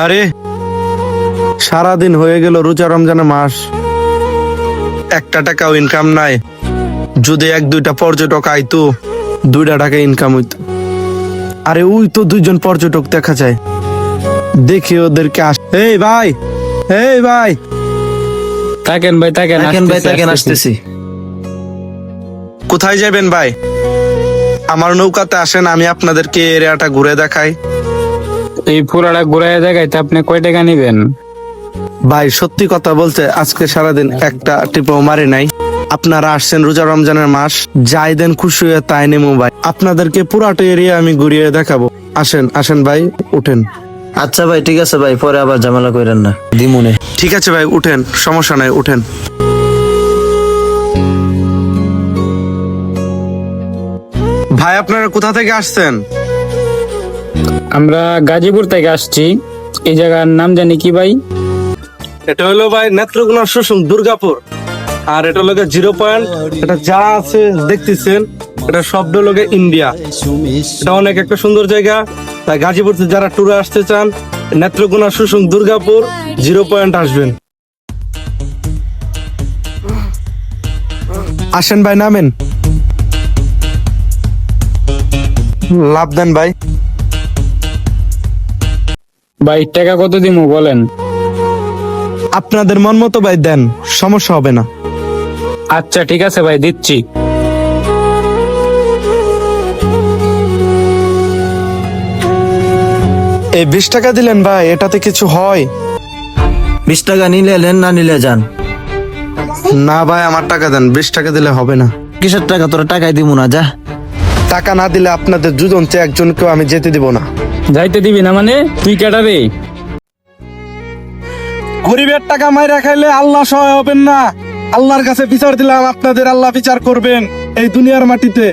আরে সারাদিন হয়ে গেল রোজা রমজানের মাস, একটা টাকাও ইনকাম নাই। যদি এক দুইটা পর্যটক আইতো 2টা টাকা ইনকাম হইতো। আরে ওই তো 2জন পর্যটক দেখা যায়, দেখি ওদেরকে এই ভাই, এই ভাই, থাকেন ভাই, থাকেন আসতেছি। কোথায় যাবেন ভাই? আমার নৌকাতে আসেন, আমি আপনাদেরকে এরিয়াটা ঘুরে দেখাই। এই পুরাটা ঘুরাইয়া দেখাইতে আপনি কয় টাকা নিবেন? ভাই সত্যি কথা বলতে আজকে সারাদিন একটা টিপও মারি নাই। আপনারা আসছেন রোজা রমজানের মাস, যাই দেন খুশি হয়ে তাই নেমো ভাই। আপনাদেরকে পুরাটা এরিয়া আমি ঘুরিয়ে দেখাবো। আসেন আসেন ভাই, উঠেন। আচ্ছা ভাই, ঠিক আছে ভাই, পরে আবার ঝামেলা করেন না, দিমুনে। ঠিক আছে ভাই, উঠেন, সমস্যা নাই, উঠেন। ভাই আপনারা কোথা থেকে আসছেন? আমরা গাজীপুর থেকে আসছি। এই জায়গার নাম জানি কি ভাই? এটা হলো ভাই নেত্রকোনা শুশুং দুর্গাপুর। আর এটা হলো 0 পয়েন্ট। এটা যা আছে দেখতেছেন, এটা শব্দ হলো ইন্ডিয়া। এটা অনেক একটা সুন্দর জায়গা। তাই গাজীপুর থেকে যারা ট্যুরে আসতে চান, নেত্রকোনা শুশুং দুর্গাপুর 0 পয়েন্ট আসবেন। আসেন ভাই, নামেন, লাভ দেন ভাই। ভাই টাকা কত দিমু বলেন? আপনাদের মন মতো ভাই দেন, সমস্যা হবে না। আচ্ছা ঠিক আছে ভাই, দিচ্ছি। এই 20 টাকা দিলেন ভাই, এটাতে কিছু হয়? 20 টাকা নিলে নেন, না নিলে যান। না ভাই, আমার টাকা দেন, 20 টাকা দিলে হবে না। কিসের টাকা? তোরা টাকাই দিমু না, যা। টাকা না দিলে আপনাদের দুজন চেয়ে একজনকেও আমি যেতে দিব না। যাইতে দিবি না মানে? তুই কেটা রে? গরিবের টাকা মাইরা খাইলে আল্লাহ সহায় হবেন না। আল্লাহর কাছে বিচার দিলাম, আপনাদের আল্লাহ বিচার করবেন এই দুনিয়ার মাটিতে।